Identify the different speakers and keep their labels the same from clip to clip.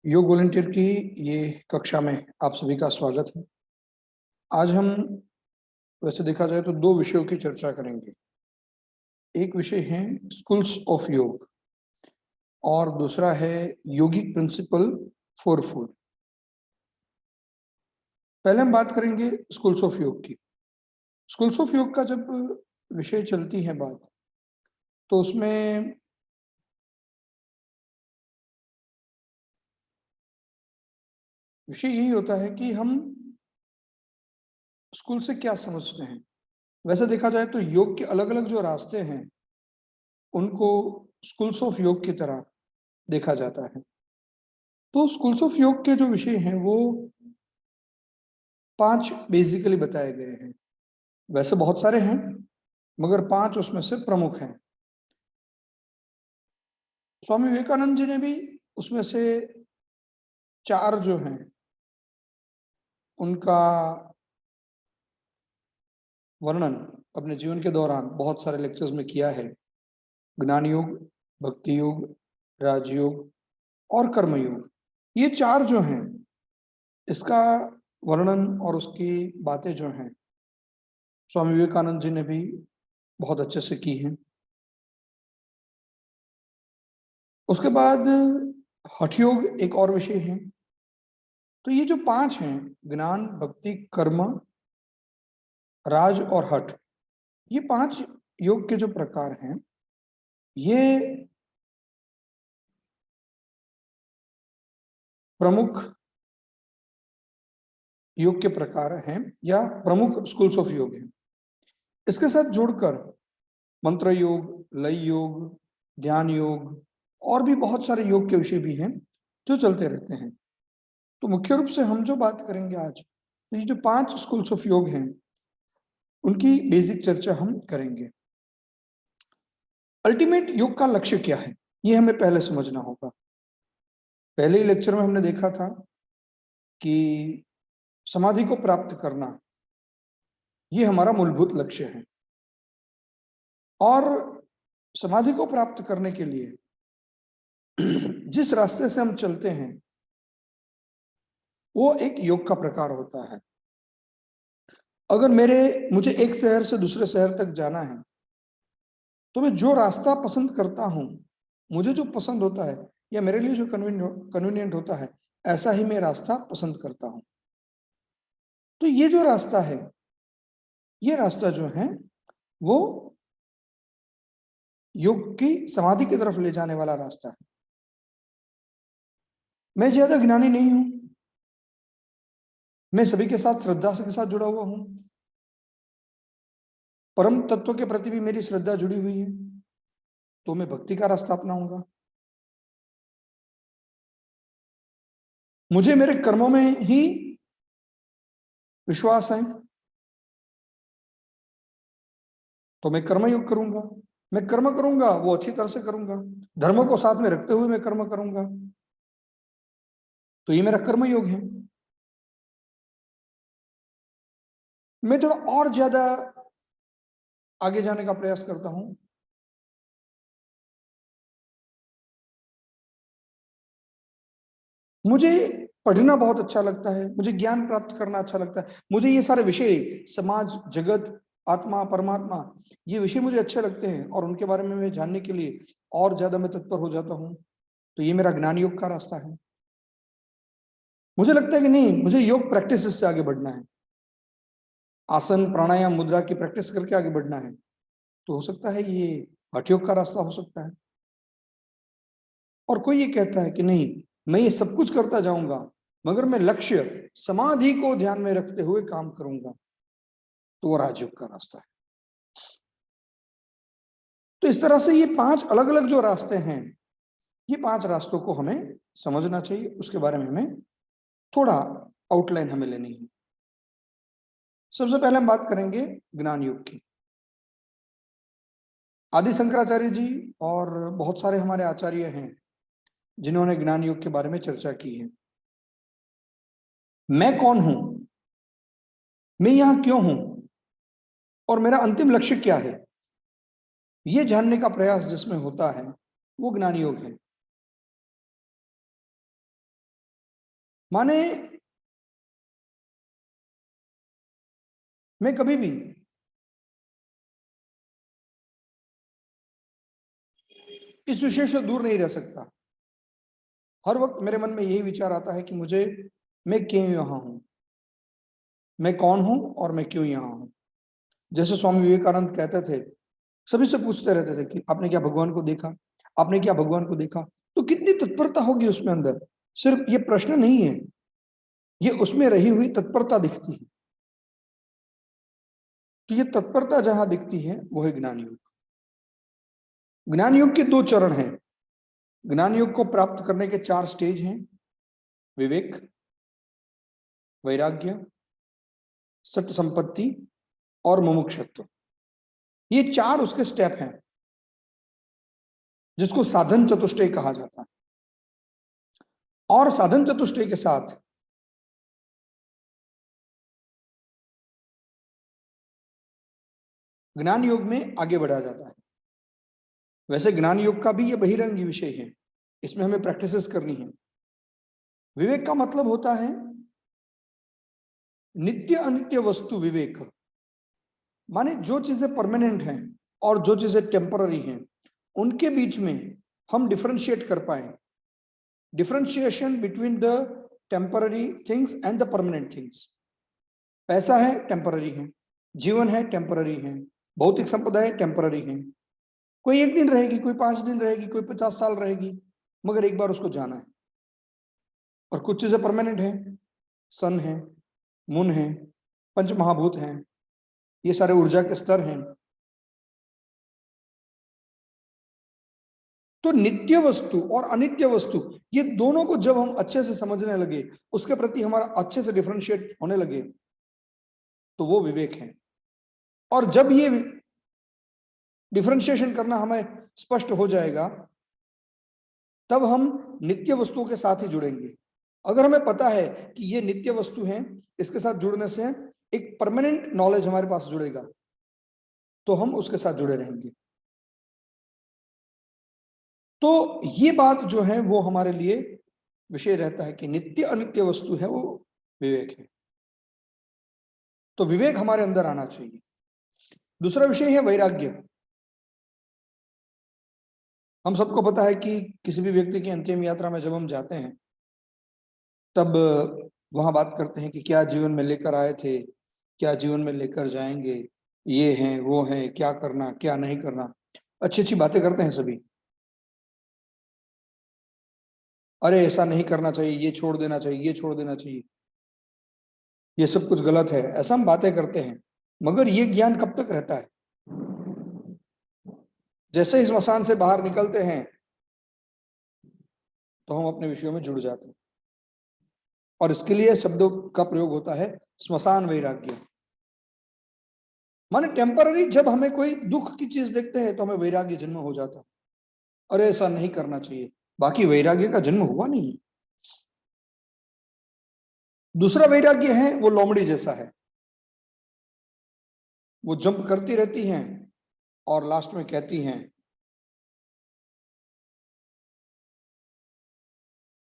Speaker 1: योग वॉलंटियर की ये कक्षा में आप सभी का स्वागत है। आज हम वैसे देखा जाए तो दो विषयों की चर्चा करेंगे। एक विषय है स्कूल्स ऑफ योग और दूसरा है योगिक प्रिंसिपल फॉर फूड। पहले हम बात करेंगे स्कूल्स ऑफ योग की। स्कूल्स ऑफ योग का जब विषय चलती है बात, तो उसमें विषय यही होता है कि हम स्कूल से क्या समझते हैं। वैसे देखा जाए तो योग के अलग अलग जो रास्ते हैं उनको स्कूल्स ऑफ योग की तरह देखा जाता है। तो स्कूल्स ऑफ योग के जो विषय हैं वो 5 बेसिकली बताए गए हैं। वैसे बहुत सारे हैं, मगर 5 उसमें से प्रमुख हैं। स्वामी विवेकानंद जी ने भी उसमें से 4 जो हैं उनका वर्णन अपने जीवन के दौरान बहुत सारे लेक्चर्स में किया है। ज्ञान योग, भक्ति योग, राजयोग और कर्म योग, ये 4 जो हैं इसका वर्णन और उसकी बातें जो हैं स्वामी विवेकानंद जी ने भी बहुत अच्छे से की हैं। उसके बाद हठ योग एक और विषय है। तो ये जो 5 हैं, ज्ञान, भक्ति, कर्म, राज और हठ, ये 5 योग के जो प्रकार हैं ये प्रमुख योग के प्रकार हैं या प्रमुख स्कूल्स ऑफ योग हैं। इसके साथ जोड़कर मंत्र योग, लय योग, ध्यान योग और भी बहुत सारे योग के विषय भी हैं जो चलते रहते हैं। तो मुख्य रूप से हम जो बात करेंगे आज, तो ये जो 5 स्कूल्स ऑफ योग हैं उनकी बेसिक चर्चा हम करेंगे। अल्टीमेट योग का लक्ष्य क्या है, ये हमें पहले समझना होगा। पहले ही लेक्चर में हमने देखा था कि समाधि को प्राप्त करना ये हमारा मूलभूत लक्ष्य है, और समाधि को प्राप्त करने के लिए जिस रास्ते से हम चलते हैं वो एक योग का प्रकार होता है। अगर मुझे एक शहर से दूसरे शहर तक जाना है तो मैं जो रास्ता पसंद करता हूं, मुझे जो पसंद होता है या मेरे लिए जो कन्वीनियंट होता है, ऐसा ही मैं रास्ता पसंद करता हूं। तो ये जो रास्ता है, ये रास्ता जो है वो योग की समाधि की तरफ ले जाने वाला रास्ता है। मैं ज्यादा ज्ञानी नहीं हूं, मैं सभी के साथ श्रद्धा के साथ जुड़ा हुआ हूं, परम तत्व के प्रति भी मेरी श्रद्धा जुड़ी हुई है, तो मैं भक्ति का रास्ता अपनाऊंगा। मुझे मेरे कर्मों में ही विश्वास है, तो मैं कर्म योग करूंगा। मैं कर्म करूंगा वो अच्छी तरह से करूंगा, धर्म को साथ में रखते हुए मैं कर्म करूंगा, तो ये मेरा कर्म योग है। मैं थोड़ा और ज्यादा आगे जाने का प्रयास करता हूं। मुझे पढ़ना बहुत अच्छा लगता है, मुझे ज्ञान प्राप्त करना अच्छा लगता है, मुझे ये सारे विषय, समाज, जगत, आत्मा, परमात्मा, ये विषय मुझे अच्छे लगते हैं और उनके बारे में मैं जानने के लिए और ज्यादा मैं तत्पर हो जाता हूं। तो ये मेरा ज्ञान योग का रास्ता है। मुझे लगता है कि नहीं, मुझे योग प्रैक्टिस से आगे बढ़ना है, आसन, प्राणायाम, मुद्रा की प्रैक्टिस करके आगे बढ़ना है, तो हो सकता है ये हठ योग का रास्ता हो सकता है। और कोई ये कहता है कि नहीं, मैं ये सब कुछ करता जाऊंगा मगर मैं लक्ष्य समाधि को ध्यान में रखते हुए काम करूंगा, तो वो राजयोग का रास्ता है। तो इस तरह से ये 5 अलग अलग जो रास्ते हैं, ये 5 रास्तों को हमें समझना चाहिए, उसके बारे में हमें थोड़ा आउटलाइन हमें लेनी है। सबसे पहले हम बात करेंगे ज्ञान योग की। आदि शंकराचार्य जी और बहुत सारे हमारे आचार्य हैं जिन्होंने ज्ञान योग के बारे में चर्चा की है। मैं कौन हूं, मैं यहां क्यों हूं और मेरा अंतिम लक्ष्य क्या है, ये जानने का प्रयास जिसमें होता है वो ज्ञान योग है। माने मैं कभी भी इस विषय से दूर नहीं रह सकता। हर वक्त मेरे मन में यही विचार आता है कि मैं क्यों यहाँ हूं, मैं कौन हूं और मैं क्यों यहाँ हूं। जैसे स्वामी विवेकानंद कहते थे, सभी से पूछते रहते थे कि आपने क्या भगवान को देखा, आपने क्या भगवान को देखा। तो कितनी तत्परता होगी उसमें अंदर। सिर्फ ये प्रश्न नहीं है, ये उसमें रही हुई तत्परता दिखती है। तो ये तत्परता जहां दिखती है वो है ज्ञान योग। ज्ञान योग के 2 चरण हैं। ज्ञान योग को प्राप्त करने के 4 स्टेज हैं। विवेक, वैराग्य, सत्य संपत्ति और मुमुक्षुत्व। ये 4 उसके स्टेप हैं, जिसको साधन चतुष्टय कहा जाता है। और साधन चतुष्टय के साथ ज्ञान योग में आगे बढ़ा जाता है। वैसे ज्ञान योग का भी ये बहिरंगी विषय है, इसमें हमें प्रैक्टिसेस करनी है। विवेक का मतलब होता है नित्य अनित्य वस्तु विवेक। माने जो चीजें परमानेंट हैं और जो चीजें टेम्पररी हैं, उनके बीच में हम डिफरेंशिएट कर पाए। Differentiation between the temporary things and the permanent things. पैसा है, टेम्पररी है। जीवन है, टेम्पररी है। भौतिक संपदा है, टेम्पररी है। कोई 1 दिन रहेगी, कोई 5 दिन रहेगी, कोई 50 साल रहेगी, मगर एक बार उसको जाना है। और कुछ चीजें परमानेंट है, सन है, मून है, पंच महाभूत हैं, ये सारे ऊर्जा के स्तर हैं। तो नित्य वस्तु और अनित्य वस्तु, ये दोनों को जब हम अच्छे से समझने लगे, उसके प्रति हमारा अच्छे से डिफरेंशिएट होने लगे, तो वो विवेक है। और जब ये डिफरेंशिएशन करना हमें स्पष्ट हो जाएगा, तब हम नित्य वस्तुओं के साथ ही जुड़ेंगे। अगर हमें पता है कि ये नित्य वस्तु है, इसके साथ जुड़ने से एक परमानेंट नॉलेज हमारे पास जुड़ेगा, तो हम उसके साथ जुड़े रहेंगे। तो ये बात जो है वो हमारे लिए विषय रहता है कि नित्य अनित्य वस्तु है वो विवेक है। तो विवेक हमारे अंदर आना चाहिए। दूसरा विषय है वैराग्य। हम सबको पता है कि किसी भी व्यक्ति की अंतिम यात्रा में जब हम जाते हैं, तब वहां बात करते हैं कि क्या जीवन में लेकर आए थे, क्या जीवन में लेकर जाएंगे, ये हैं वो हैं, क्या करना क्या नहीं करना। अच्छी अच्छी बातें करते हैं सभी। अरे ऐसा नहीं करना चाहिए, ये छोड़ देना चाहिए, ये छोड़ देना चाहिए, ये सब कुछ गलत है, ऐसा हम बातें करते हैं। मगर ये ज्ञान कब तक रहता है? जैसे इस मसान से बाहर निकलते हैं, तो हम अपने विषयों में जुड़ जाते हैं। और इसके लिए शब्दों का प्रयोग होता है स्मशान वैराग्य। माने टेम्पररी जब हमें कोई दुख की चीज देखते हैं, तो हमें वैराग्य जन्म हो जाता है, अरे ऐसा नहीं करना चाहिए। बाकी वैराग्य का जन्म हुआ नहीं। दूसरा वैराग्य है वो लोमड़ी जैसा है, वो जंप करती रहती हैं और लास्ट में कहती हैं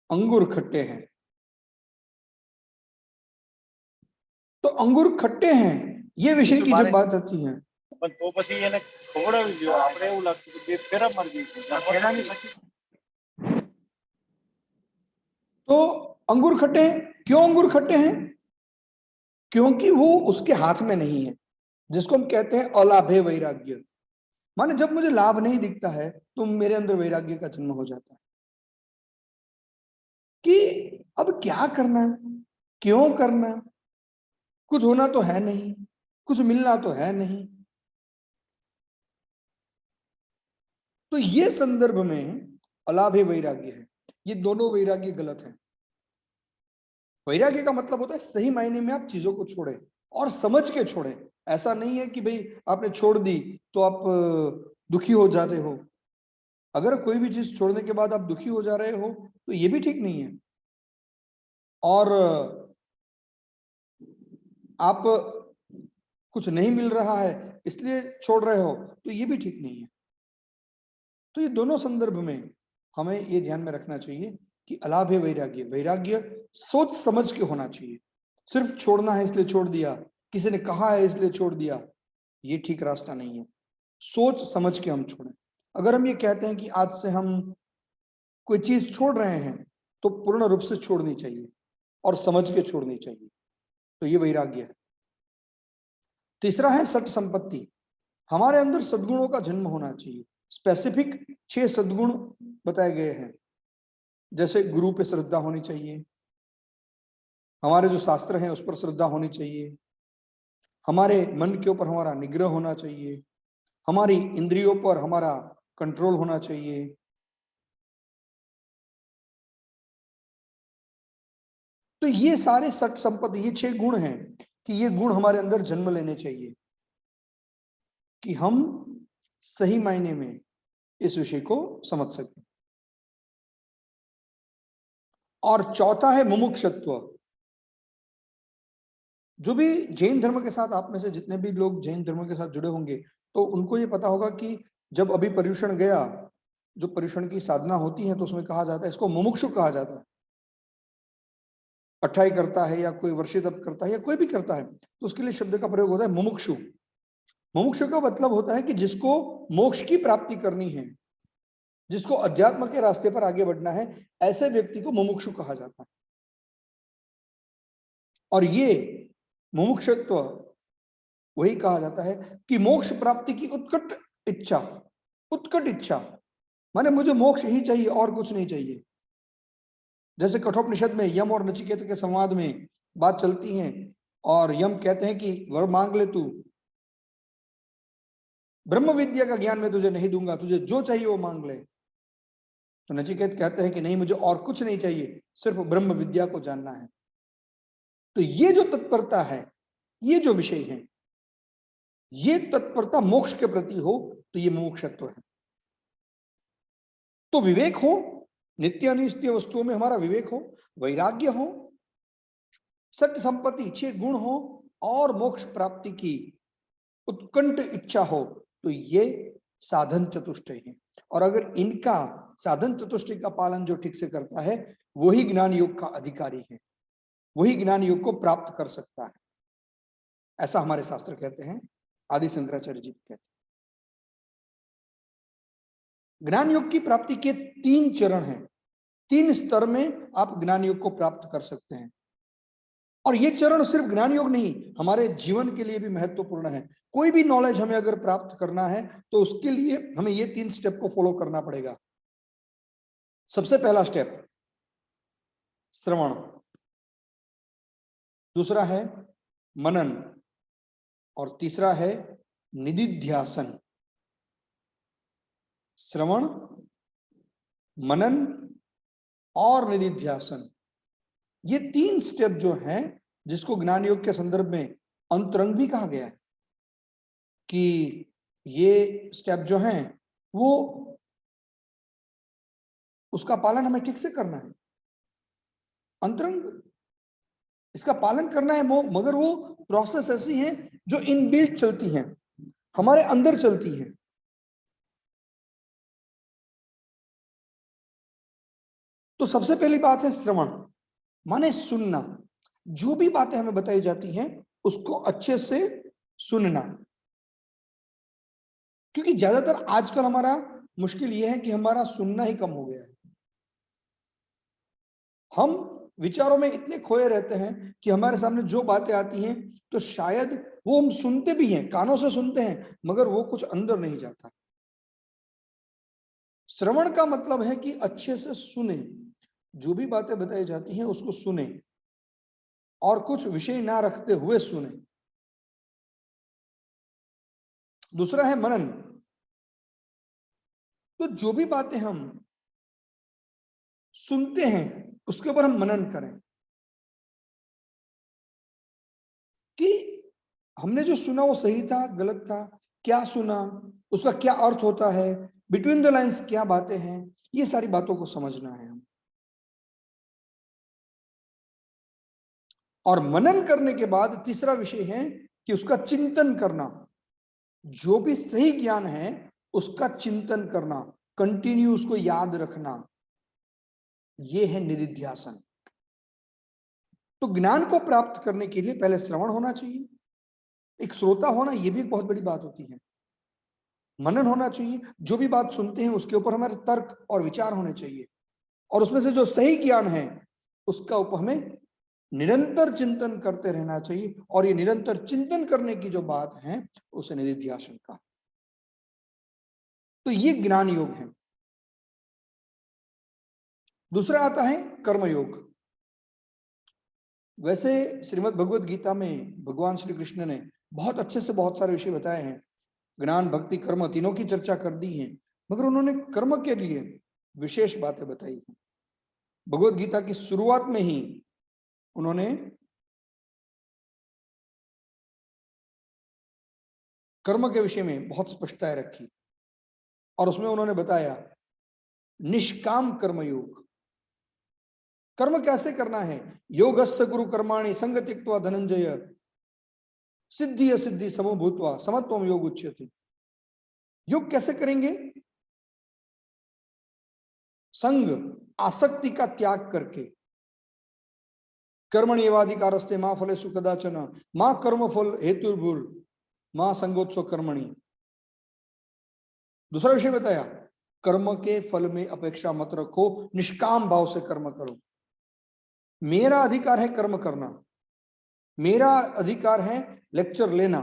Speaker 1: अंगूर खट्टे हैं। तो अंगूर खट्टे हैं, ये विषय की जब बात आती है,
Speaker 2: तो પછી એને ખવડાવી દો, આપણે એવું લાગશે કે બે ફેરા મારી દીધું, ફેરાની પછી
Speaker 1: तो अंगूर खट्टे हैं। क्यों अंगूर खट्टे हैं? क्योंकि वो उसके हाथ में नहीं है, जिसको हम कहते हैं अलाभे वैराग्य। माने जब मुझे लाभ नहीं दिखता है, तो मेरे अंदर वैराग्य का जन्म हो जाता है कि अब क्या करना, क्यों करना, कुछ होना तो है नहीं, कुछ मिलना तो है नहीं। तो ये संदर्भ में अलाभे वैराग्य है। ये दोनों वैराग्य गलत है। वैराग्य का मतलब होता है सही मायने में आप चीजों को छोड़ें और समझ के छोड़ें। ऐसा नहीं है कि भाई आपने छोड़ दी तो आप दुखी हो जाते हो। अगर कोई भी चीज छोड़ने के बाद आप दुखी हो जा रहे हो, तो ये भी ठीक नहीं है। और आप कुछ नहीं मिल रहा है इसलिए छोड़ रहे हो, तो ये भी ठीक नहीं है। तो ये दोनों संदर्भ में हमें ये ध्यान में रखना चाहिए कि अलाभ है वैराग्य। वैराग्य सोच समझ के होना चाहिए। सिर्फ छोड़ना है इसलिए छोड़ दिया, किसी ने कहा है इसलिए छोड़ दिया, ये ठीक रास्ता नहीं है। सोच समझ के हम छोड़ें। अगर हम ये कहते हैं कि आज से हम कोई चीज छोड़ रहे हैं तो पूर्ण रूप से छोड़नी चाहिए और समझ के छोड़नी चाहिए, तो ये वैराग्य है। तीसरा है सट संपत्ति। हमारे अंदर सद्गुणों का जन्म होना चाहिए। स्पेसिफिक 6 सद्गुण बताए गए हैं, जैसे गुरु पे श्रद्धा होनी चाहिए, हमारे जो शास्त्र हैं उस पर श्रद्धा होनी चाहिए, हमारे मन के ऊपर हमारा निग्रह होना चाहिए, हमारी इंद्रियों पर हमारा कंट्रोल होना चाहिए। तो ये सारे सट संपत्ति, ये 6 गुण हैं कि ये गुण हमारे अंदर जन्म लेने चाहिए कि हम सही मायने में इस विषय को समझ सकें। और चौथा है मुमुक्षुत्व। जो भी जैन धर्म के साथ, आप में से जितने भी लोग जैन धर्म के साथ जुड़े होंगे तो उनको ये पता होगा कि जब अभी पर्युषण गया, जो पर्युषण की साधना होती है तो उसमें कहा जाता है, इसको मुमुक्षु कहा जाता है। अट्ठाई करता है या कोई वर्षी तप करता है या कोई भी करता है तो उसके लिए शब्द का प्रयोग होता है मुमुक्षु। मुमुक्षु का मतलब होता है कि जिसको मोक्ष की प्राप्ति करनी है, जिसको अध्यात्म के रास्ते पर आगे बढ़ना है, ऐसे व्यक्ति को मुमुक्षु कहा जाता है। और ये मुमुक्षुत्व वही कहा जाता है कि मोक्ष प्राप्ति की उत्कट इच्छा। उत्कट इच्छा माने मुझे मोक्ष ही चाहिए और कुछ नहीं चाहिए। जैसे कठोपनिषद में यम और नचिकेत के संवाद में बात चलती है और यम कहते हैं कि वर मांग ले तू, ब्रह्म विद्या का ज्ञान मैं तुझे नहीं दूंगा, तुझे जो चाहिए वो मांग ले। तो नचिकेत कहते हैं कि नहीं, मुझे और कुछ नहीं चाहिए, सिर्फ ब्रह्म विद्या को जानना है। तो ये जो तत्परता है, ये जो विषय है, ये तत्परता मोक्ष के प्रति हो तो ये मुमुक्षुत्व है। तो विवेक हो, नित्य अनित्य वस्तुओं में हमारा विवेक हो, वैराग्य हो, सत्य संपत्ति 6 गुण हो और मोक्ष प्राप्ति की उत्कंठ इच्छा हो, तो ये साधन चतुष्टय है। और अगर इनका साधन चतुष्टय का पालन जो ठीक से करता है वही ज्ञान योग का अधिकारी है, वही ज्ञान योग को प्राप्त कर सकता है, ऐसा हमारे शास्त्र कहते हैं, आदि शंकराचार्य जी कहते हैं। ज्ञान योग की प्राप्ति के 3 चरण हैं, 3 स्तर में आप ज्ञान योग को प्राप्त कर सकते हैं। और ये चरण सिर्फ ज्ञान योग नहीं, हमारे जीवन के लिए भी महत्वपूर्ण है। कोई भी नॉलेज हमें अगर प्राप्त करना है तो उसके लिए हमें ये 3 स्टेप को फॉलो करना पड़ेगा। सबसे पहला स्टेप श्रवण, दूसरा है मनन और तीसरा है निदिध्यासन। श्रवण, मनन और निदिध्यासन, ये 3 स्टेप जो हैं, जिसको ज्ञान योग के संदर्भ में अंतरंग भी कहा गया है कि ये स्टेप जो हैं वो उसका पालन हमें ठीक से करना है। अंतरंग इसका पालन करना है, मगर वो प्रोसेस ऐसी है जो इनबिल्ट चलती हैं, हमारे अंदर चलती हैं। तो सबसे पहली बात है श्रवण, माने सुनना। जो भी बातें हमें बताई जाती हैं उसको अच्छे से सुनना। क्योंकि ज्यादातर आजकल हमारा मुश्किल यह है कि हमारा सुनना ही कम हो गया है। हम विचारों में इतने खोए रहते हैं कि हमारे सामने जो बातें आती हैं तो शायद वो हम सुनते भी हैं, कानों से सुनते हैं, मगर वो कुछ अंदर नहीं जाता। श्रवण का मतलब है कि अच्छे से सुने, जो भी बातें बताई जाती हैं उसको सुने और कुछ विषय ना रखते हुए सुने। दूसरा है मनन। तो जो भी बातें हम सुनते हैं उसके ऊपर हम मनन करें कि हमने जो सुना वो सही था, गलत था, क्या सुना, उसका क्या अर्थ होता है, बिटवीन द लाइंस क्या बातें हैं, ये सारी बातों को समझना है हम। और मनन करने के बाद तीसरा विषय है कि उसका चिंतन करना। जो भी सही ज्ञान है उसका चिंतन करना, कंटिन्यू उसको याद रखना। ये है निदिध्यासन। तो ज्ञान को प्राप्त करने के लिए पहले श्रवण होना चाहिए, एक श्रोता होना, ये भी एक बहुत बड़ी बात होती है। मनन होना चाहिए, जो भी बात सुनते हैं उसके ऊपर हमारे तर्क और विचार होने चाहिए, और उसमें से जो सही ज्ञान है उसका ऊपर हमें निरंतर चिंतन करते रहना चाहिए। और ये निरंतर चिंतन करने की जो बात है उसे निदिध्यासन का। तो ये ज्ञान योग है। दूसरा आता है कर्मयोग। वैसे श्रीमद् भगवत गीता में भगवान श्री कृष्ण ने बहुत अच्छे से बहुत सारे विषय बताए हैं, ज्ञान भक्ति कर्म तीनों की चर्चा कर दी है, मगर उन्होंने कर्म के लिए विशेष बातें बताई हैं। भगवत गीता की शुरुआत में ही उन्होंने कर्म के विषय में बहुत स्पष्टताएं रखी, और उसमें उन्होंने बताया निष्काम कर्मयोग। कर्म कैसे करना है? योगस्थ गुरु कर्माणि संग त्यक्त्वा धनंजय सिद्धि असिद्धि समो भूत्वा समत्वम योग उच्यते। योग कैसे करेंगे? संग, आसक्ति का त्याग करके। कर्मण्येवाधिकारस्ते मां फलेषु कदाचन मां कर्म फल हेतुर्भुर मां संगोत्सव कर्मणि। दूसरा विषय बताया, कर्म के फल में अपेक्षा मत रखो, निष्काम भाव से कर्म करो। मेरा अधिकार है कर्म करना, मेरा अधिकार है लेक्चर लेना,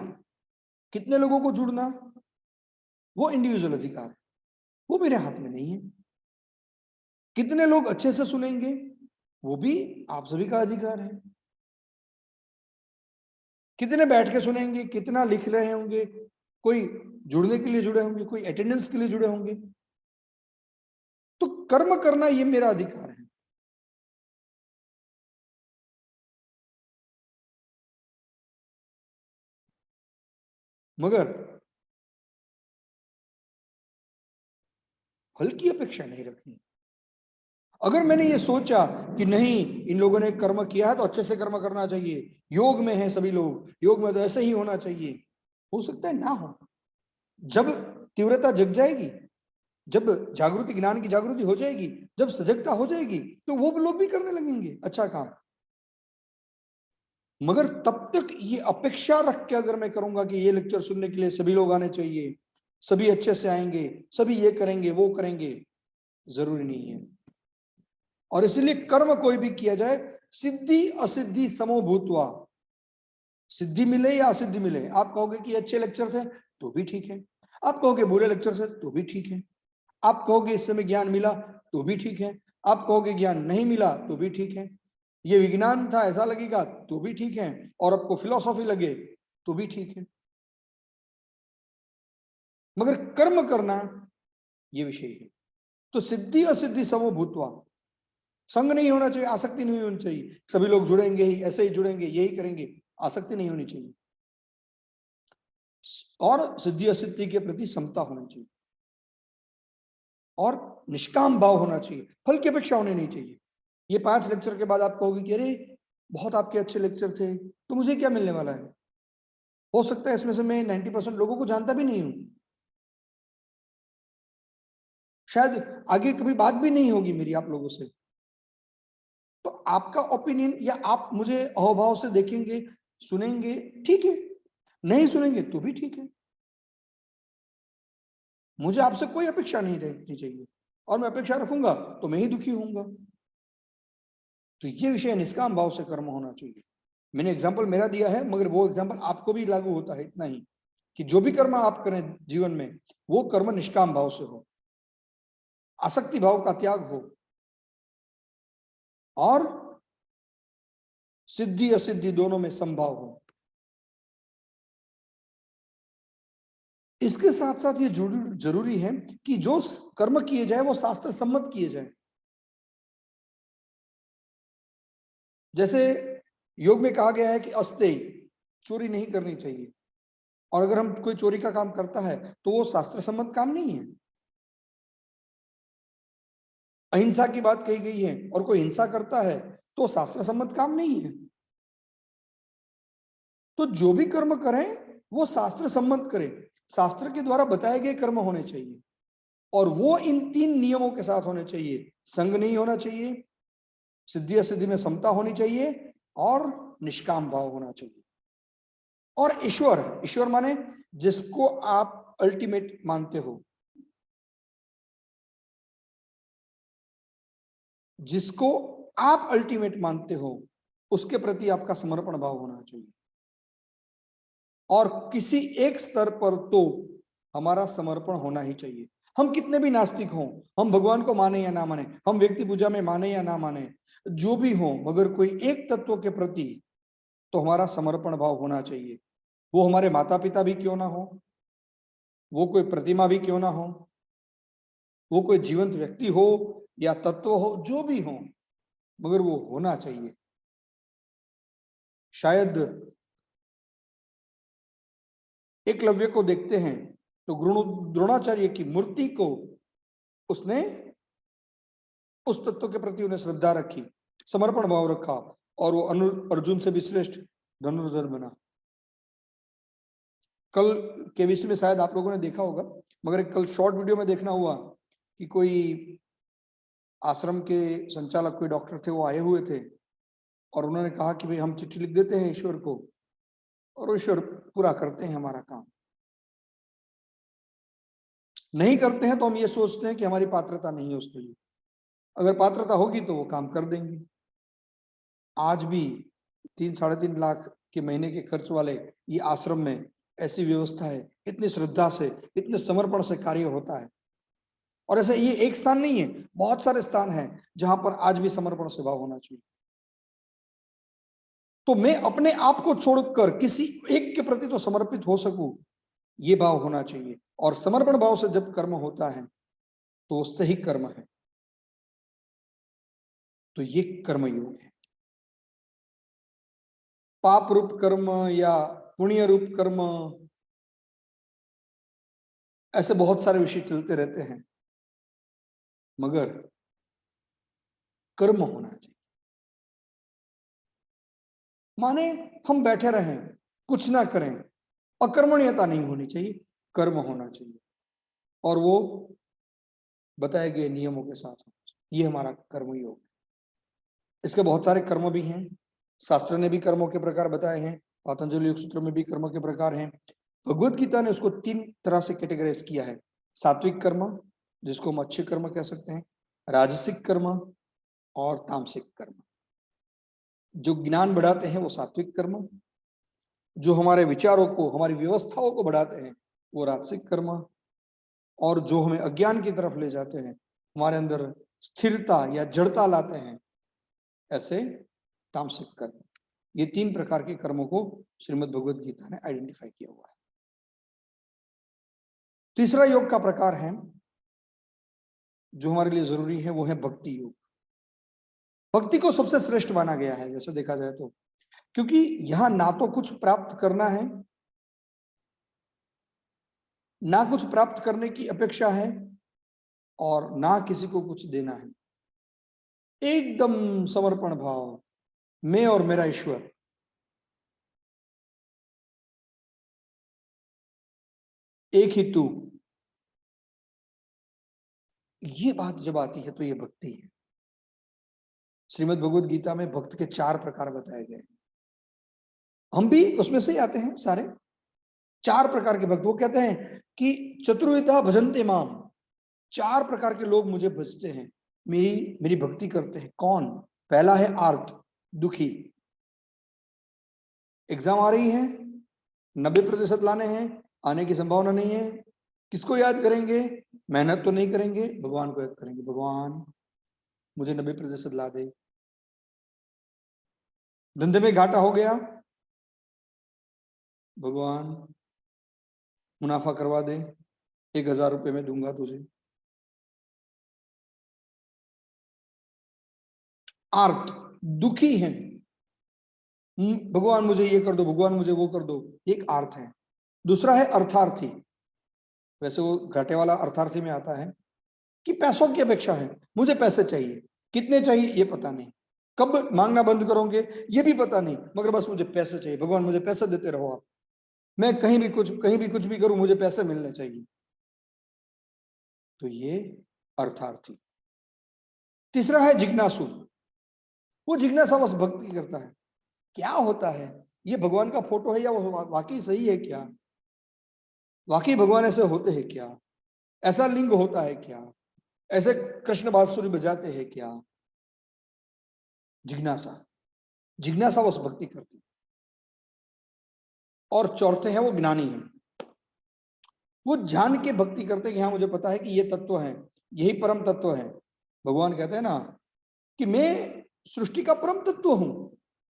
Speaker 1: कितने लोगों को जुड़ना वो इंडिविजुअल अधिकार है, वो मेरे हाथ में नहीं है। कितने लोग अच्छे से सुनेंगे वो भी आप सभी का अधिकार है। कितने बैठ के सुनेंगे, कितना लिख रहे होंगे, कोई जुड़ने के लिए जुड़े होंगे, कोई अटेंडेंस के लिए जुड़े होंगे। तो कर्म करना ये मेरा अधिकार है। मगर फल की अपेक्षा नहीं रखनी। अगर मैंने ये सोचा कि नहीं इन लोगों ने कर्म किया है तो अच्छे से कर्म करना चाहिए, योग में है सभी लोग, योग में तो ऐसे ही होना चाहिए, हो सकता है ना हो। जब तीव्रता जग जाएगी, जब जागृति, ज्ञान की जागृति हो जाएगी, जब सजगता हो जाएगी, तो वो लोग भी करने लगेंगे अच्छा काम। मगर तब तक ये अपेक्षा रख के अगर मैं करूंगा कि ये लेक्चर सुनने के लिए सभी लोग आने चाहिए, सभी अच्छे से आएंगे, सभी ये करेंगे वो करेंगे, जरूरी नहीं है। और इसलिए कर्म कोई भी किया जाए, सिद्धि असिद्धि समो भूत्वा, सिद्धि मिले या असिद्धि मिले। आप कहोगे कि अच्छे लेक्चर थे तो भी ठीक है, आप कहोगे बुरे लेक्चर थे तो भी ठीक है, आप कहोगे इस समय ज्ञान मिला तो भी ठीक है, आप कहोगे ज्ञान नहीं मिला तो भी ठीक है, ये विज्ञान था ऐसा लगेगा तो भी ठीक है, और आपको फिलॉसफी लगे तो भी ठीक है। मगर कर्म करना ये विषय है। तो सिद्धि असिद्धि समो भूत्वा, संग नहीं होना चाहिए, आसक्ति नहीं होनी चाहिए, सभी लोग जुड़ेंगे ही, ऐसे ही जुड़ेंगे, यही करेंगे, आसक्ति नहीं होनी चाहिए। और सिद्धि असिद्धि के प्रति समता होनी चाहिए, और निष्काम भाव होना चाहिए, फल की अपेक्षा होनी नहीं चाहिए। ये 5 लेक्चर के बाद आप कहोगे कि अरे बहुत आपके अच्छे लेक्चर थे, तो मुझे क्या मिलने वाला है? हो सकता है इसमें से मैं 90% लोगों को जानता भी नहीं हूं, शायद आगे कभी बात भी नहीं होगी मेरी आप लोगों से। तो आपका ओपिनियन, या आप मुझे अहोभाव से देखेंगे, सुनेंगे, ठीक है, नहीं सुनेंगे तो भी ठीक है। मुझे आपसे कोई अपेक्षा नहीं रखनी चाहिए, और मैं अपेक्षा रखूंगा तो मैं ही दुखी होऊंगा। तो ये विषय निष्काम भाव से कर्म होना चाहिए। मैंने एग्जाम्पल मेरा दिया है, मगर वो एग्जाम्पल आपको भी लागू होता है, इतना ही कि जो भी कर्म आप करें जीवन में, वो कर्म निष्काम भाव से हो, आसक्ति भाव का त्याग हो, और सिद्धि असिद्धि दोनों में संभाव हो। इसके साथ साथ ये जरूरी है कि जो कर्म किए जाए वो शास्त्र सम्मत किए जाए। जैसे योग में कहा गया है कि अस्तेय, चोरी नहीं करनी चाहिए, और अगर हम कोई चोरी का काम करता है तो वो शास्त्र सम्मत काम नहीं है। अहिंसा की बात कही गई है और कोई हिंसा करता है तो शास्त्र सम्मत काम नहीं है। तो जो भी कर्म करें वो शास्त्र सम्मत करें, शास्त्र के द्वारा बताए गए कर्म होने चाहिए, और वो इन 3 नियमों के साथ होने चाहिए। संग नहीं होना चाहिए, सिद्धि असिद्धि में समता होनी चाहिए और निष्काम भाव होना चाहिए। और ईश्वर, ईश्वर माने जिसको आप अल्टीमेट मानते हो, जिसको आप अल्टीमेट मानते हो, उसके प्रति आपका समर्पण भाव होना चाहिए। और किसी एक स्तर पर तो हमारा समर्पण होना ही चाहिए। हम कितने भी नास्तिक हों, हम भगवान को माने या ना माने, हम व्यक्ति पूजा में माने या ना माने, जो भी हो, मगर कोई एक तत्व के प्रति तो हमारा समर्पण भाव होना चाहिए। वो हमारे माता पिता भी क्यों ना हो, वो कोई प्रतिमा भी क्यों ना हो, वो कोई जीवंत व्यक्ति हो या तत्व हो, जो भी हो, मगर वो होना चाहिए। शायद एकलव्य को देखते हैं तो द्रोणाचार्य की मूर्ति को उसने उस तत्व के प्रति उन्हें श्रद्धा रखी, समर्पण भाव रखा, और वो अर्जुन से भी श्रेष्ठ धनुर्धर बना। कल के विषय में शायद आप लोगों ने देखा होगा, मगर एक कल शॉर्ट वीडियो में देखना हुआ कि कोई आश्रम के संचालक, कोई डॉक्टर थे, वो आए हुए थे और उन्होंने कहा कि भाई हम चिट्ठी लिख देते हैं ईश्वर को और ईश्वर पूरा करते हैं हमारा काम। नहीं करते हैं तो हम ये सोचते हैं कि हमारी पात्रता नहीं है उसके लिए, अगर पात्रता होगी तो वो काम कर देंगे। आज भी 3-3.5 लाख के महीने के खर्च वाले ये आश्रम में ऐसी व्यवस्था है, इतनी श्रद्धा से, इतने समर्पण से कार्य होता है। और ऐसे ये एक स्थान नहीं है, बहुत सारे स्थान हैं जहां पर आज भी समर्पण से भाव होना चाहिए। तो मैं अपने आप को छोड़कर किसी एक के प्रति तो समर्पित हो सकूं, ये भाव होना चाहिए। और समर्पण भाव से जब कर्म होता है तो वो सही कर्म है, तो ये कर्म योग है। पाप रूप कर्म या पुण्य रूप कर्म, ऐसे बहुत सारे विषय चलते रहते हैं, मगर कर्म होना चाहिए। माने हम बैठे रहें, कुछ ना करें, अकर्मण्यता नहीं होनी चाहिए, कर्म होना चाहिए, और वो बताए गए नियमों के साथ। ये हमारा कर्म योग है। इसके बहुत सारे कर्म भी हैं, शास्त्र ने भी कर्मों के प्रकार बताए हैं, पतंजलि योग सूत्र में भी कर्म के प्रकार हैं। भगवत गीता ने उसको 3 तरह से कैटेगराइज किया है। सात्विक कर्म, जिसको हम अच्छे कर्म कह सकते हैं, राजसिक कर्म और तामसिक कर्म। जो ज्ञान बढ़ाते हैं वो सात्विक कर्म, जो हमारे विचारों को, हमारी व्यवस्थाओं को बढ़ाते हैं वो राजसिक कर्म, और जो हमें अज्ञान की तरफ ले जाते हैं, हमारे अंदर स्थिरता या जड़ता लाते हैं, ऐसे तामसिक कर्म। ये 3 प्रकार के कर्मों को श्रीमद् भगवद गीता ने आइडेंटिफाई किया हुआ है। तीसरा योग का प्रकार है जो हमारे लिए जरूरी है, वो है भक्ति योग। भक्ति को सबसे श्रेष्ठ माना गया है जैसे देखा जाए तो, क्योंकि यहां ना तो कुछ प्राप्त करना है, ना कुछ प्राप्त करने की अपेक्षा है, और ना किसी को कुछ देना है। एकदम समर्पण भाव, मैं और मेरा ईश्वर। एक ही तू, ये बात जब आती है तो ये भक्ति है। श्रीमद् भगवद गीता में भक्त के 4 प्रकार बताए गए, हम भी उसमें से ही आते हैं सारे। 4 प्रकार के भक्त, वो कहते हैं कि चतुर्विधा भजन्ते माम, 4 प्रकार के लोग मुझे भजते हैं, मेरी भक्ति करते हैं। कौन? पहला है आर्त, दुखी। एग्जाम आ रही है, 90% लाने हैं, आने की संभावना नहीं है, किसको याद करेंगे? मेहनत तो नहीं करेंगे, भगवान को याद करेंगे, भगवान मुझे 90% ला दे। धंधे में घाटा हो गया, भगवान मुनाफा करवा दे, 1000 रुपये में दूंगा तुझे। आर्त, दुखी हैं, भगवान मुझे ये कर दो, भगवान मुझे वो कर दो, एक आर्त है। दूसरा है अर्थार्थी, वैसे वो घाटे वाला अर्थार्थी में आता है कि पैसों की अपेक्षा है, मुझे पैसे चाहिए, कितने चाहिए ये पता नहीं, कब मांगना बंद करोगे ये भी पता नहीं, मगर बस मुझे पैसे चाहिए, भगवान मुझे पैसे देते रहो आप, मैं कहीं भी कुछ भी करूं, मुझे पैसे मिलने चाहिए। तो ये अर्थार्थी। तीसरा है जिज्ञासु, वो जिज्ञासावश भक्ति करता है। क्या होता है, ये भगवान का फोटो है या वो वाकई सही है क्या, वाकई भगवान ऐसे होते हैं क्या, ऐसा लिंग होता है क्या, ऐसे कृष्ण बांसुरी बजाते हैं क्या। जिज्ञासा, जिज्ञासावश भक्ति करते हैं। और चौथे हैं वो ज्ञानी हैं, वो जान के भक्ति करते हैं कि हाँ मुझे पता है कि ये तत्व है, यही परम तत्व है। भगवान कहते हैं ना कि मैं सृष्टि का परम तत्व हूं,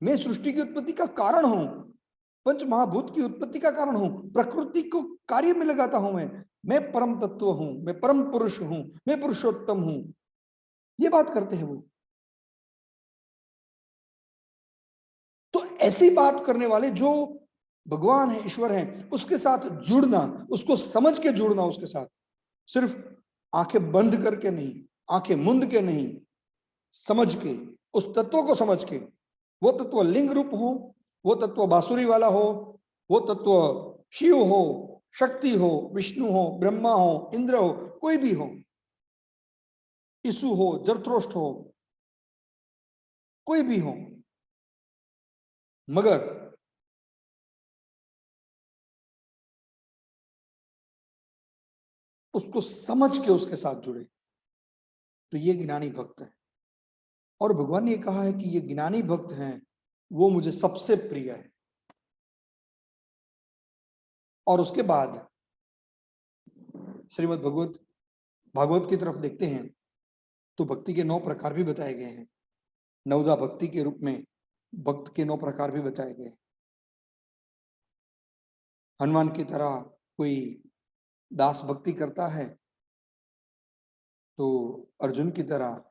Speaker 1: मैं सृष्टि की उत्पत्ति का कारण हूं, पंच महाभूत की उत्पत्ति का कारण हूं, प्रकृति को कार्य में लगाता हूं, मैं परम तत्व हूं, मैं परम पुरुष हूं, मैं पुरुषोत्तम हूं। ये बात करते हैं वो। तो ऐसी बात करने वाले जो भगवान है, ईश्वर है, उसके साथ जुड़ना, उसको समझ के जुड़ना उसके साथ, सिर्फ आंखें बंद करके नहीं, आंखें मुंद के नहीं, समझ के, उस तत्व को समझ के, वो तत्व लिंग रूप हो, वो तत्व बांसुरी वाला हो, वो तत्व शिव हो, शक्ति हो, विष्णु हो, ब्रह्मा हो, इंद्र हो, कोई भी हो, यीशु हो, जरथ्रोष्ट हो, कोई भी हो, मगर उसको समझ के उसके साथ जुड़े, तो ये ज्ञानी भक्त है। और भगवान ने ये कहा है कि ये ज्ञानी भक्त हैं, वो मुझे सबसे प्रिय है। और उसके बाद श्रीमद् भागवत की तरफ देखते हैं तो भक्ति के 9 प्रकार भी बताए गए हैं। नवदा भक्ति के रूप में भक्त के 9 प्रकार भी बताए गए। हनुमान की तरह कोई दास भक्ति करता है, तो अर्जुन की तरह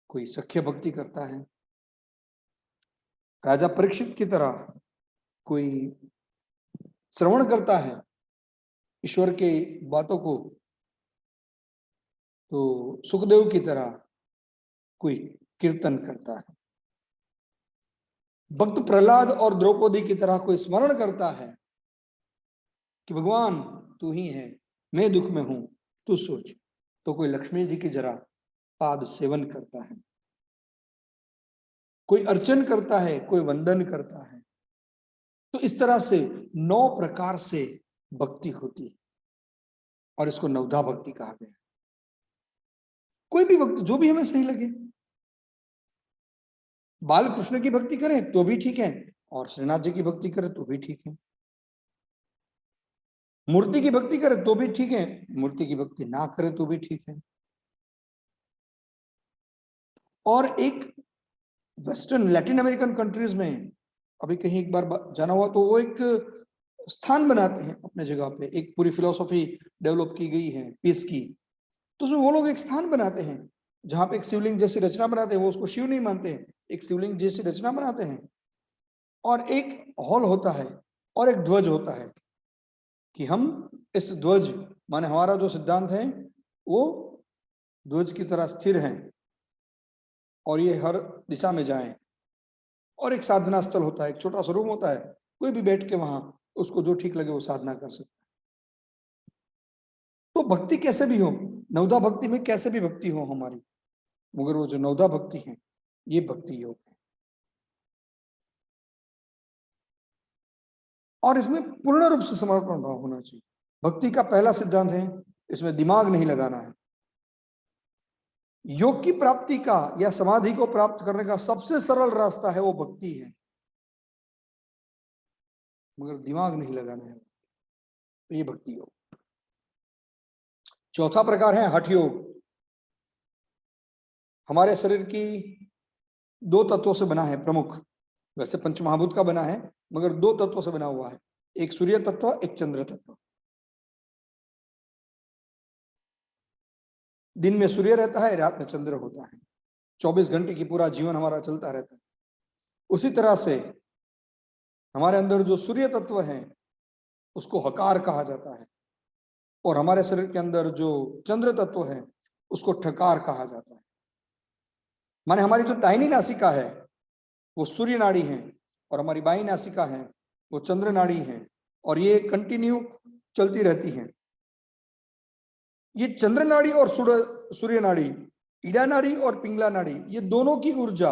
Speaker 1: कोई सख्य भक्ति करता है, राजा परीक्षित की तरह कोई श्रवण करता है ईश्वर के बातों को, तो सुखदेव की तरह कोई कीर्तन करता है, भक्त प्रहलाद और द्रौपदी की तरह कोई स्मरण करता है कि भगवान तू ही है, मैं दुख में हूं, तू सोच, तो कोई लक्ष्मी जी की जरा पाद सेवन करता है, कोई अर्चन करता है, कोई वंदन करता है। तो इस तरह से 9 प्रकार से भक्ति होती है और इसको नवधा भक्ति कहा गया। कोई भी भक्ति जो भी हमें सही लगे, बाल कृष्ण की भक्ति करें तो भी ठीक है, और श्रीनाथ जी की भक्ति करें तो भी ठीक है, मूर्ति की भक्ति करें तो भी ठीक है, मूर्ति की भक्ति ना करें तो भी ठीक है। और एक वेस्टर्न लैटिन अमेरिकन कंट्रीज में अभी कहीं एक बार जाना हुआ, तो वो एक स्थान बनाते हैं अपने जगह पे, एक पूरी फिलॉसफी डेवलप की गई है पीस की। तो उसमें वो लोग एक स्थान बनाते हैं जहां पे एक शिवलिंग जैसी रचना बनाते हैं, वो उसको शिव नहीं मानते हैं, एक शिवलिंग जैसी रचना बनाते हैं, और एक हॉल होता है और एक ध्वज होता है कि हम इस ध्वज, माने हमारा जो सिद्धांत है वो ध्वज की तरह स्थिर है और ये हर दिशा में जाएं। और एक साधना स्थल होता है, एक छोटा सा रूम होता है, कोई भी बैठ के वहां उसको जो ठीक लगे वो साधना कर सकता है। तो भक्ति कैसे भी हो, नवदा भक्ति में कैसे भी भक्ति हो हमारी, मगर वो जो नवदा भक्ति है ये भक्ति योग है। और इसमें पूर्ण रूप से समर्पण भाव होना चाहिए। भक्ति का पहला सिद्धांत है, इसमें दिमाग नहीं लगाना है। योग की प्राप्ति का या समाधि को प्राप्त करने का सबसे सरल रास्ता है वो भक्ति है, मगर दिमाग नहीं लगाना है, तो ये भक्ति योग। चौथा प्रकार है हठ योग। हमारे शरीर की 2 तत्वों से बना है प्रमुख, वैसे पंच महाभूत का बना है, मगर 2 तत्वों से बना हुआ है, एक सूर्य तत्व, एक चंद्र तत्व। दिन में सूर्य रहता है, रात में चंद्र होता है, 24 घंटे की पूरा जीवन हमारा चलता रहता है। उसी तरह से हमारे अंदर जो सूर्य तत्व है उसको हकार कहा जाता है, और हमारे शरीर के अंदर जो चंद्र तत्व है उसको ठकार कहा जाता है। माने हमारी जो दाहिनी नासिका है वो सूर्य नाड़ी है, और हमारी बाई नासिका है वो चंद्र नाड़ी है, और ये कंटिन्यू चलती रहती है। ये चंद्र नाड़ी और सूर्य नाड़ी, ईडा नाड़ी और पिंगला नाड़ी, ये दोनों की ऊर्जा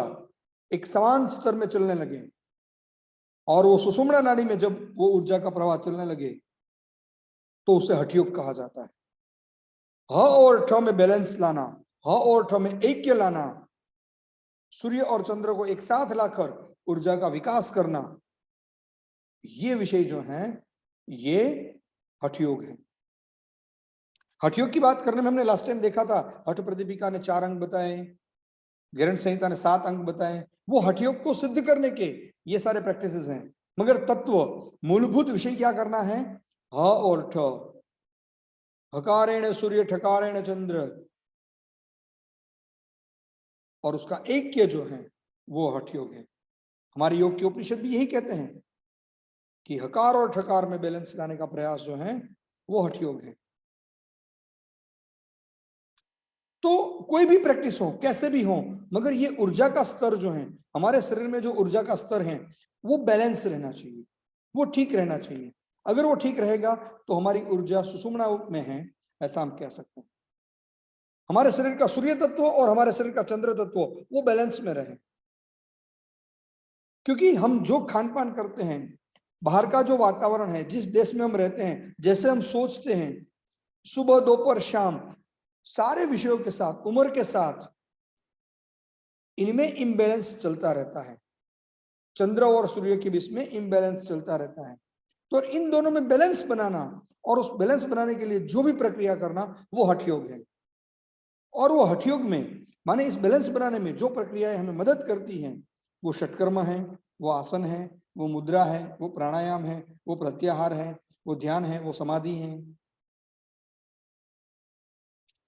Speaker 1: एक समान स्तर में चलने लगे और वो सुषुम्ना नाड़ी में जब वो ऊर्जा का प्रवाह चलने लगे तो उसे हठयोग कहा जाता है। ह और ठ में बैलेंस लाना, ह और ठ में ऐक्य लाना, सूर्य और चंद्र को एक साथ लाकर ऊर्जा का विकास करना, ये विषय जो है ये हठयोग है। हठयोग की बात करने में हमने लास्ट टाइम देखा था, हठ प्रदीपिका ने 4 अंग बताए, ग्रंथ संहिता ने 7 अंग बताए। वो हठयोग को सिद्ध करने के ये सारे प्रैक्टिसेस हैं, मगर तत्व मूलभूत विषय क्या करना है? ह और ठ, हकारेण सूर्य ठकारेण चंद्र, और उसका ऐक्य जो है वो हठयोग है। हमारे योग के उपनिषद भी यही कहते हैं कि हकार और ठकार में बैलेंस लाने का प्रयास जो है वो हठयोग है। तो कोई भी प्रैक्टिस हो, कैसे भी हो, मगर ये ऊर्जा का स्तर जो है हमारे शरीर में, जो ऊर्जा का स्तर है वो बैलेंस रहना चाहिए, वो ठीक रहना चाहिए। अगर वो ठीक रहेगा तो हमारी ऊर्जा सुषुम्ना में है, ऐसा हम कह सकते हैं। हमारे शरीर का सूर्य तत्व और हमारे शरीर का चंद्र तत्व वो बैलेंस में रहे, क्योंकि हम जो खान पान करते हैं, बाहर का जो वातावरण है, जिस देश में हम रहते हैं, जैसे हम सोचते हैं, सुबह दोपहर शाम सारे विषयों के साथ, उम्र के साथ इनमें इम्बैलेंस चलता रहता है। चंद्र और सूर्य के बीच में इम्बैलेंस चलता रहता है। तो इन दोनों में बैलेंस बनाना और उस बैलेंस बनाने के लिए जो भी प्रक्रिया करना वो हठयोग है। और वो हठयोग में माने इस बैलेंस बनाने में जो प्रक्रियाएं हमें मदद करती हैं वो षटकर्म है, वो आसन है, वो मुद्रा है, वो प्राणायाम है, वो प्रत्याहार है, वो ध्यान है, वो समाधि है।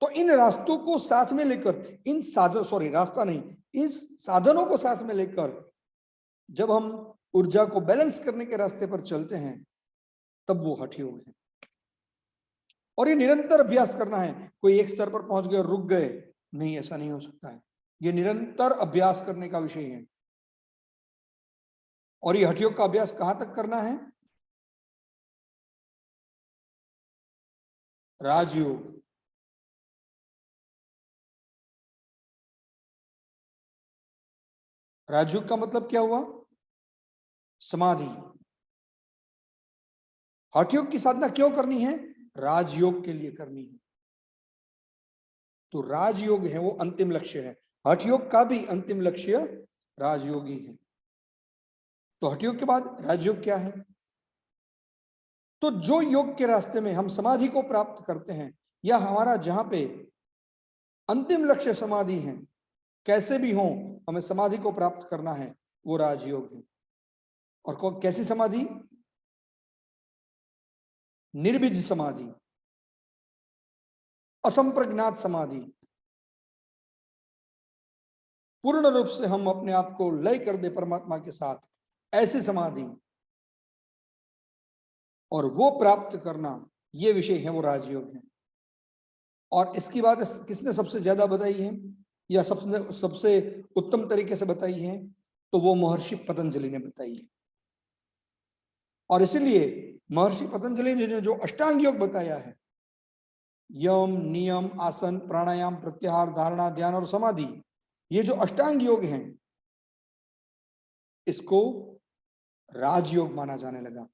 Speaker 1: तो इन रास्तों को साथ में लेकर, इन साधन रास्ता नहीं, इस साधनों को साथ में लेकर जब हम ऊर्जा को बैलेंस करने के रास्ते पर चलते हैं तब वो हठयोग है। और ये निरंतर अभ्यास करना है, कोई एक स्तर पर पहुंच गए और रुक गए, नहीं, ऐसा नहीं हो सकता है। ये निरंतर अभ्यास करने का विषय है। और ये हठयोग का अभ्यास कहां तक करना है? राजयोग। राजयोग का मतलब क्या हुआ? समाधि। हठयोग की साधना क्यों करनी है? राजयोग के लिए करनी है। तो राजयोग है वो अंतिम लक्ष्य है। हठयोग का भी अंतिम लक्ष्य राजयोग ही है। तो हठयोग के बाद राजयोग क्या है? तो जो योग के रास्ते में हम समाधि को प्राप्त करते हैं, या हमारा जहां पे अंतिम लक्ष्य समाधि है, कैसे भी हो हमें समाधि को प्राप्त करना है, वो राजयोग है। और कैसी समाधि? निर्बीज समाधि, असंप्रज्ञात समाधि, पूर्ण रूप से हम अपने आप को लय कर दे परमात्मा के साथ, ऐसी समाधि, और वो प्राप्त करना, ये विषय है वो राजयोग है। और इसकी बात किसने सबसे ज्यादा बताई है या सबसे उत्तम तरीके से बताई है? तो वो महर्षि पतंजलि ने बताई है। और इसीलिए महर्षि पतंजलि ने जो अष्टांग योग बताया है, यम, नियम, आसन, प्राणायाम, प्रत्याहार, धारणा, ध्यान और समाधि, ये जो अष्टांग योग हैं, इसको राजयोग माना जाने लगा,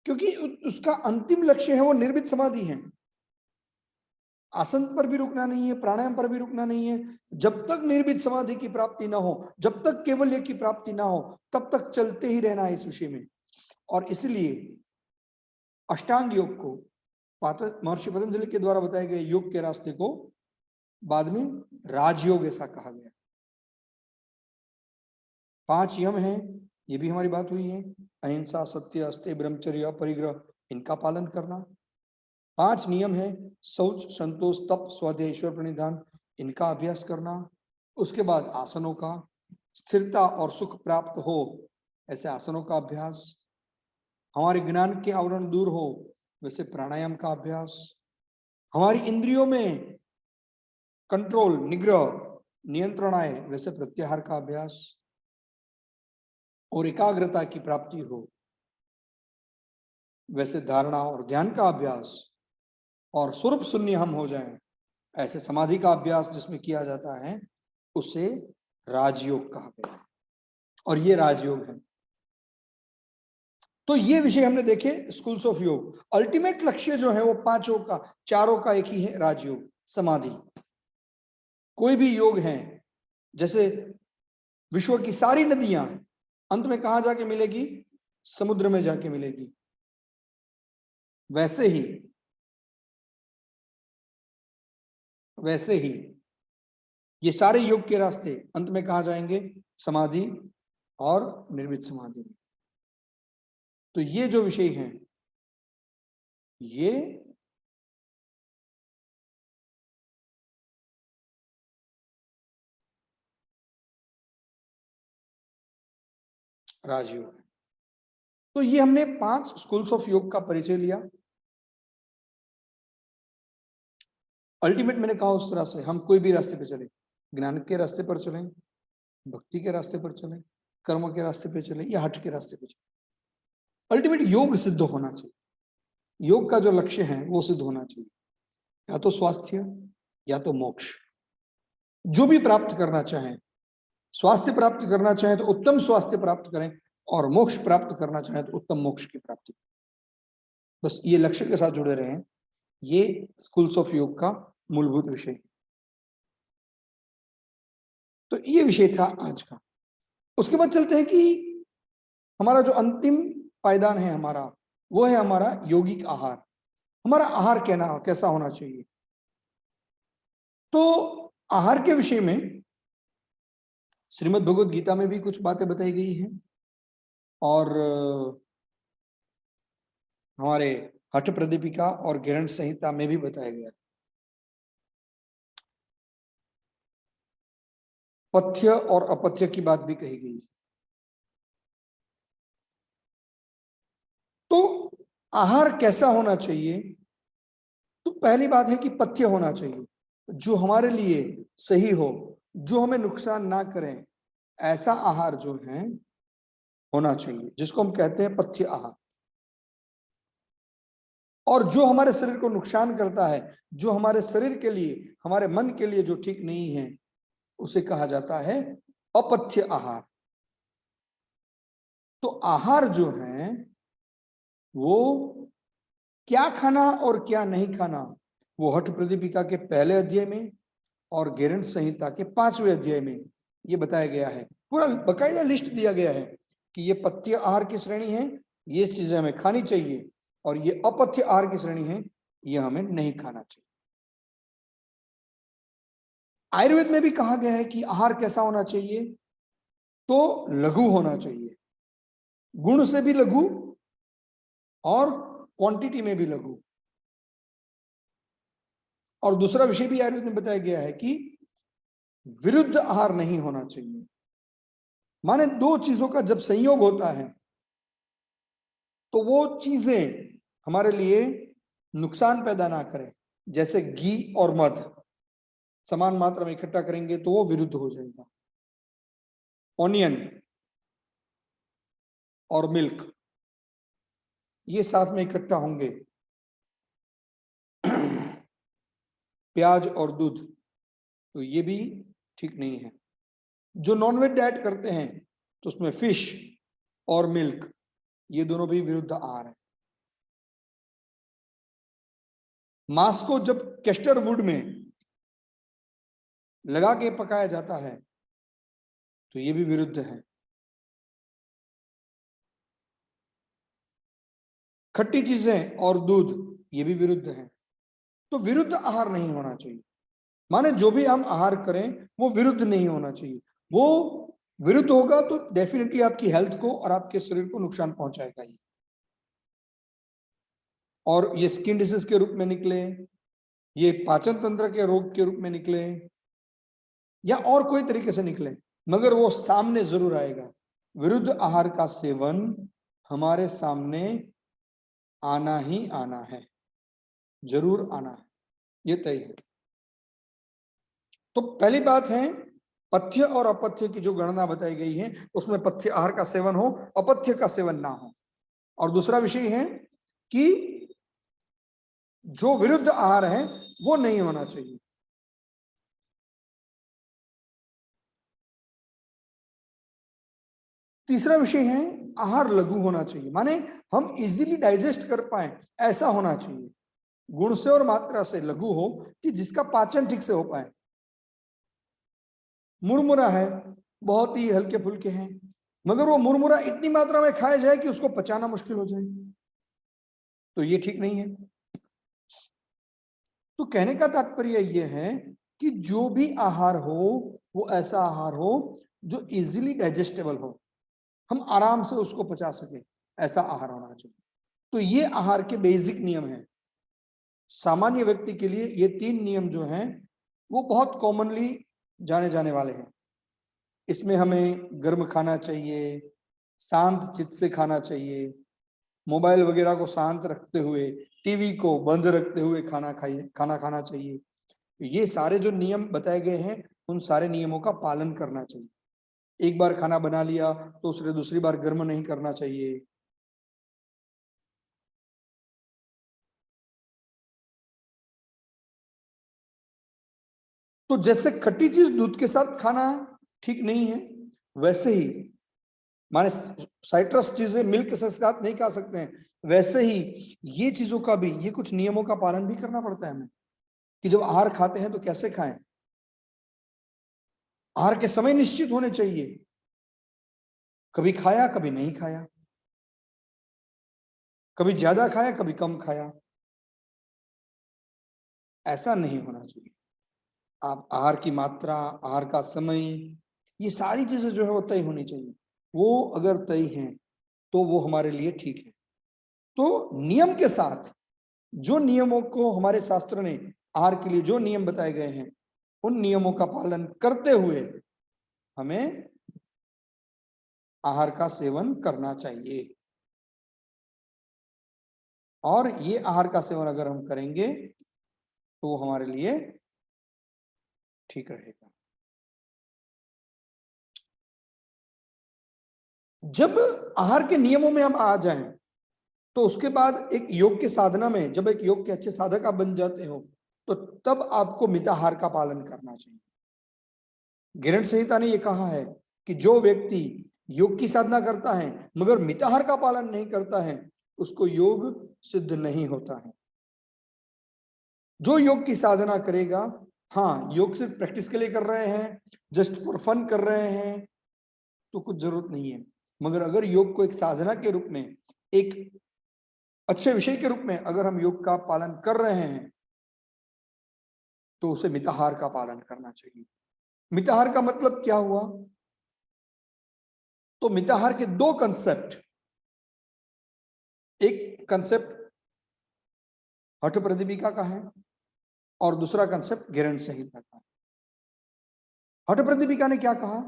Speaker 1: क्योंकि उसका अंतिम लक्ष्य है वो निर्मित समाधि है। आसन पर भी रुकना नहीं है, प्राणायाम पर भी रुकना नहीं है। जब तक निर्मित समाधि की प्राप्ति ना हो, जब तक केवल्य की प्राप्ति ना हो, तब तक चलते ही रहना है इस विषय में। और इसलिए अष्टांग योग को, महर्षि पतंजलि के द्वारा बताए गए योग के रास्ते को बाद में राजयोग ऐसा कहा गया। 5 यम हैं, ये भी हमारी बात हुई है, अहिंसा, सत्य, अस्तेय, ब्रह्मचर्य, परिग्रह, इनका पालन करना। 5 नियम है, शौच, संतोष, तप, स्वाध्याय, ईश्वर प्रणिधान, इनका अभ्यास करना। उसके बाद आसनों का, स्थिरता और सुख प्राप्त हो ऐसे आसनों का अभ्यास, हमारे ज्ञान के आवरण दूर हो वैसे प्राणायाम का अभ्यास, हमारी इंद्रियों में कंट्रोल, निग्रह, नियंत्रण आए वैसे प्रत्याहार का अभ्यास, और एकाग्रता की प्राप्ति हो वैसे धारणा और ध्यान का अभ्यास, और स्वरूप शून्य हम हो जाएं ऐसे समाधि का अभ्यास जिसमें किया जाता है उसे राजयोग कहा गया है, और ये राजयोग है। तो ये विषय हमने देखे स्कूल्स ऑफ योग। अल्टीमेट लक्ष्य जो है वो पांचों का, चारों का एक ही है, राजयोग, समाधि। कोई भी योग है, जैसे विश्व की सारी नदियां अंत में कहां जाके मिलेगी? समुद्र में जाके मिलेगी। वैसे ही ये सारे योग के रास्ते अंत में कहां जाएंगे? समाधि और निर्मित समाधि। तो ये जो विषय हैं, ये राजयोग है। तो ये हमने 5 स्कूल्स ऑफ योग का परिचय लिया। अल्टीमेट मैंने कहा उस तरह से हम कोई भी रास्ते पर चले, ज्ञान के रास्ते पर चलें, भक्ति के रास्ते पर चलें, कर्म के रास्ते पर चलें या हठ के रास्ते पर चलें, अल्टीमेट योग सिद्ध होना चाहिए। योग का जो लक्ष्य है वो सिद्ध होना चाहिए, या तो स्वास्थ्य या तो मोक्ष। जो भी प्राप्त करना चाहें, स्वास्थ्य प्राप्त करना चाहें तो उत्तम स्वास्थ्य प्राप्त करें, और मोक्ष प्राप्त करना चाहें तो उत्तम मोक्ष की प्राप्ति। बस ये लक्ष्य के साथ जुड़े रहें। ये स्कूल्स ऑफ योग का मूलभूत विषय। तो ये विषय था आज का। उसके बाद चलते हैं कि हमारा जो अंतिम पायदान है हमारा, वो है हमारा यौगिक आहार। हमारा आहार कैसा होना चाहिए? तो आहार के विषय में श्रीमद् भगवद गीता में भी कुछ बातें बताई गई हैं, और हमारे हठ प्रदीपिका और गिरण संहिता में भी बताया गया। पथ्य और अपथ्य की बात भी कही गई। तो आहार कैसा होना चाहिए? तो पहली बात है कि पथ्य होना चाहिए, जो हमारे लिए सही हो, जो हमें नुकसान ना करें, ऐसा आहार जो है होना चाहिए, जिसको हम कहते हैं पथ्य आहार। और जो हमारे शरीर को नुकसान करता है, जो हमारे शरीर के लिए, हमारे मन के लिए जो ठीक नहीं है, उसे कहा जाता है अपथ्य आहार। तो आहार जो है वो क्या खाना और क्या नहीं खाना, वो हठ प्रदीपिका के पहले अध्याय में और गेरंट संहिता के 5वें अध्याय में ये बताया गया है। पूरा बकायदा लिस्ट दिया गया है कि ये पथ्य आहार की श्रेणी है, ये चीजें हमें खानी चाहिए, और ये अपथ्य आहार की श्रेणी है, ये हमें नहीं खाना चाहिए। आयुर्वेद में भी कहा गया है कि आहार कैसा होना चाहिए? तो लघु होना चाहिए, गुण से भी लघु और क्वांटिटी में भी लघु। और दूसरा विषय भी आयुर्वेद में बताया गया है कि विरुद्ध आहार नहीं होना चाहिए। माने दो चीजों का जब संयोग होता है तो वो चीजें हमारे लिए नुकसान पैदा ना करें। जैसे घी और मध समान मात्रा में इकट्ठा करेंगे तो वो विरुद्ध हो जाएगा। ऑनियन और मिल्क ये साथ में इकट्ठा होंगे, प्याज और दूध, तो ये भी ठीक नहीं है। जो नॉनवेज डाइट करते हैं तो उसमें फिश और मिल्क ये दोनों भी विरुद्ध आहार है। मांस को जब कैस्टर वुड में लगा के पकाया जाता है तो ये भी विरुद्ध है। खट्टी चीजें और दूध ये भी विरुद्ध है। तो विरुद्ध आहार नहीं होना चाहिए। माने जो भी हम आहार करें वो विरुद्ध नहीं होना चाहिए। वो विरुद्ध होगा तो डेफिनेटली आपकी हेल्थ को और आपके शरीर को नुकसान पहुंचाएगा ही। और ये स्किन डिसीज के रूप में निकले, ये पाचन तंत्र के रोग के रूप में निकले, या और कोई तरीके से निकले, मगर वो सामने जरूर आएगा। विरुद्ध आहार का सेवन हमारे सामने आना ही आना है, जरूर आना है, ये तय है। तो पहली बात है पथ्य और अपथ्य की जो गणना बताई गई है उसमें पथ्य आहार का सेवन हो, अपथ्य का सेवन ना हो। और दूसरा विषय है कि जो विरुद्ध आहार है वो नहीं होना चाहिए। तीसरा विषय है आहार लघु होना चाहिए, माने हम इजीली डाइजेस्ट कर पाए ऐसा होना चाहिए, गुण से और मात्रा से लघु हो कि जिसका पाचन ठीक से हो पाए। मुरमुरा है, बहुत ही हल्के फुल्के हैं, मगर वो मुरमुरा इतनी मात्रा में खाया जाए कि उसको पचाना मुश्किल हो जाए, तो ये ठीक नहीं है। तो कहने का तात्पर्य यह है कि जो भी आहार हो वो ऐसा आहार हो जो इजीली डाइजेस्टेबल हो, हम आराम से उसको पचा सके, ऐसा आहार होना चाहिए। तो ये आहार के बेसिक नियम हैं। सामान्य व्यक्ति के लिए ये 3 नियम जो हैं वो बहुत कॉमनली जाने जाने वाले हैं। इसमें हमें गर्म खाना चाहिए, शांत चित्त से खाना चाहिए, मोबाइल वगैरह को शांत रखते हुए, टीवी को बंद रखते हुए खाना खाना चाहिए। ये सारे जो नियम बताए गए हैं उन सारे नियमों का पालन करना चाहिए। एक बार खाना बना लिया तो उसे दूसरी बार गर्म नहीं करना चाहिए। तो जैसे खट्टी चीज दूध के साथ खाना ठीक नहीं है, वैसे ही माने साइट्रस चीजें मिल्क के साथ नहीं खा सकते हैं, वैसे ही ये चीजों का भी, ये कुछ नियमों का पालन भी करना पड़ता है हमें कि जब आहार खाते हैं तो कैसे खाएं। आहार के समय निश्चित होने चाहिए, कभी खाया कभी नहीं खाया, कभी ज्यादा खाया कभी कम खाया, ऐसा नहीं होना चाहिए। आप आहार की मात्रा, आहार का समय, ये सारी चीजें जो है वो तय होनी चाहिए। वो अगर तय हैं तो वो हमारे लिए ठीक है। तो नियम के साथ, जो नियमों को हमारे शास्त्र ने आहार के लिए जो नियम बताए गए हैं उन नियमों का पालन करते हुए हमें आहार का सेवन करना चाहिए। और ये आहार का सेवन अगर हम करेंगे तो वो हमारे लिए ठीक रहेगा। जब आहार के नियमों में हम आ जाएं तो उसके बाद एक योग के साधना में, जब एक योग के अच्छे साधक आप बन जाते हो तो तब आपको मिताहार का पालन करना चाहिए। गिरण संहिता ने यह कहा है कि जो व्यक्ति योग की साधना करता है मगर मिताहार का पालन नहीं करता है उसको योग सिद्ध नहीं होता है। जो योग की साधना करेगा, हाँ योग सिर्फ प्रैक्टिस के लिए कर रहे हैं, जस्ट फॉर फन कर रहे हैं, तो कुछ जरूरत नहीं है। मगर अगर योग को एक साधना के रूप में, एक अच्छे विषय के रूप में अगर हम योग का पालन कर रहे हैं तो उसे मिताहार का पालन करना चाहिए। मिताहार का मतलब क्या हुआ? तो मिताहार के 2 कंसेप्ट, एक कंसेप्ट हठ प्रदीपिका का है और दूसरा कंसेप्ट गिरण संहिता का है। हठ प्रदीपिका ने क्या कहा?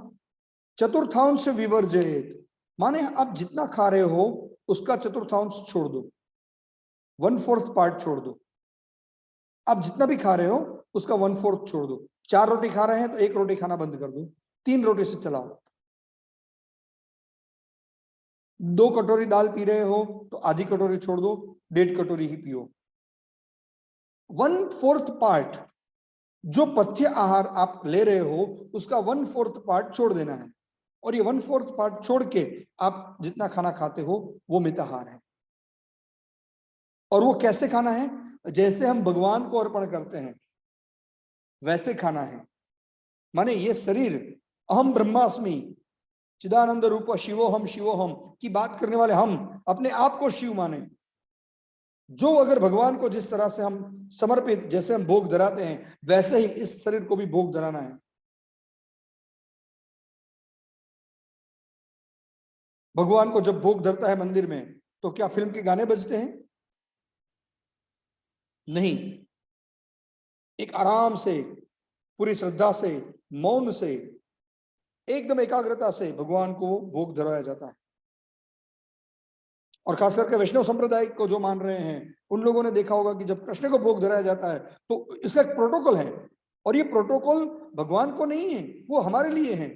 Speaker 1: चतुर्थांश विवर्जयेत, माने आप जितना खा रहे हो उसका चतुर्थांश छोड़ दो, 1/4 पार्ट छोड़ दो। आप जितना भी खा रहे हो उसका 1/4 छोड़ दो। 4 रोटी खा रहे हैं तो 1 रोटी खाना बंद कर दो, 3 रोटी से चलाओ। 2 कटोरी दाल पी रहे हो तो आधी कटोरी छोड़ दो, 1.5 कटोरी ही पियो। 1/4 पार्ट जो पथ्य आहार आप ले रहे हो उसका 1/4 पार्ट छोड़ देना है। और ये 1/4 पार्ट छोड़ के आप जितना खाना खाते हो वो मिताहार है। और वो कैसे खाना है? जैसे हम भगवान को अर्पण करते हैं वैसे खाना है। माने ये शरीर अहम ब्रह्मास्मि चिदानंद रूप शिवोहम शिवोहम की बात करने वाले हम अपने आप को शिव माने। जो अगर भगवान को जिस तरह से हम समर्पित, जैसे हम भोग धराते हैं वैसे ही इस शरीर को भी भोग धराना है। भगवान को जब भोग धरता है मंदिर में तो क्या फिल्म के गाने बजते हैं? नहीं, एक आराम से, पूरी श्रद्धा से, मौन से, एकदम एकाग्रता से भगवान को भोग धराया जाता है। और खास करके वैष्णव संप्रदाय को जो मान रहे हैं उन लोगों ने देखा होगा कि जब कृष्ण को भोग धराया जाता है तो इसका एक प्रोटोकॉल है। और ये प्रोटोकॉल भगवान को नहीं है, वो हमारे लिए है।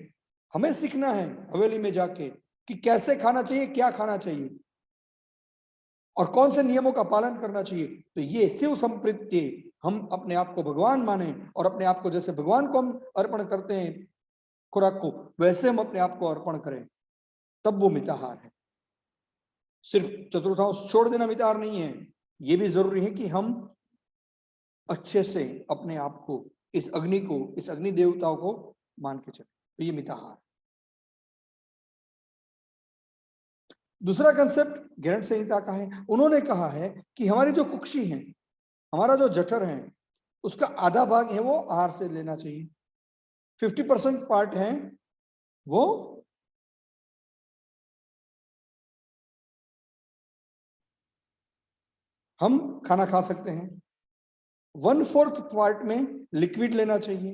Speaker 1: हमें सीखना है हवेली में जाके कि कैसे खाना चाहिए, क्या खाना चाहिए और कौन से नियमों का पालन करना चाहिए। तो ये शिव संप्रीत्य, हम अपने आप को भगवान माने और अपने आप को जैसे भगवान को हम अर्पण करते हैं खुराक को, वैसे हम अपने आप को अर्पण करें। तब वो मिताहार है। सिर्फ चतुर्थांश छोड़ देना मिताहार नहीं है, ये भी जरूरी है कि हम अच्छे से अपने आप को, इस अग्नि को, इस अग्नि देवताओं को मान के चले, तो ये मिताहार। दूसरा कंसेप्ट गैरंट संहिता का है। उन्होंने कहा है कि हमारी जो कुक्षी है, हमारा जो जठर है, उसका आधा भाग है वो आहार से लेना चाहिए, 50% पार्ट है वो हम खाना खा सकते हैं, 1/4 पार्ट में लिक्विड लेना चाहिए,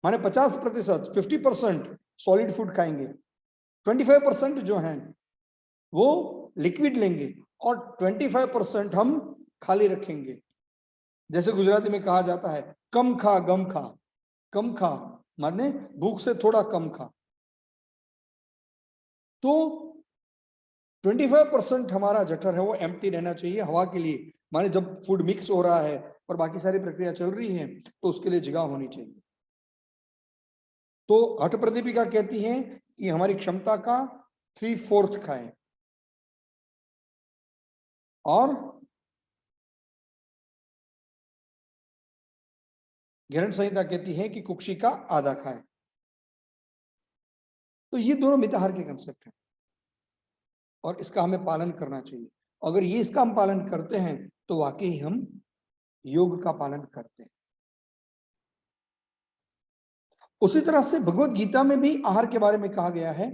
Speaker 1: माने 50%, 50% सॉलिड फूड खाएंगे, 25% जो है वो लिक्विड लेंगे और 25% हम खाली रखेंगे। जैसे गुजराती में कहा जाता है, कम खा गम खा। कम खा माने भूख से थोड़ा कम खा। तो 25% हमारा जठर है वो एम्प्टी रहना चाहिए हवा के लिए, माने जब फूड मिक्स हो रहा है और बाकी सारी प्रक्रिया चल रही है तो उसके लिए जगह होनी चाहिए। तो हठ प्रदीपिका कहती है कि हमारी क्षमता का 3/4 खाएं और गैरंट संहिता कहती है कि कुक्षी का आधा खाएं। तो ये दोनों मिताहार के कंसेप्ट हैं और इसका हमें पालन करना चाहिए। अगर ये इसका हम पालन करते हैं तो वाकई हम योग का पालन करते हैं। उसी तरह से भगवत गीता में भी आहार के बारे में कहा गया है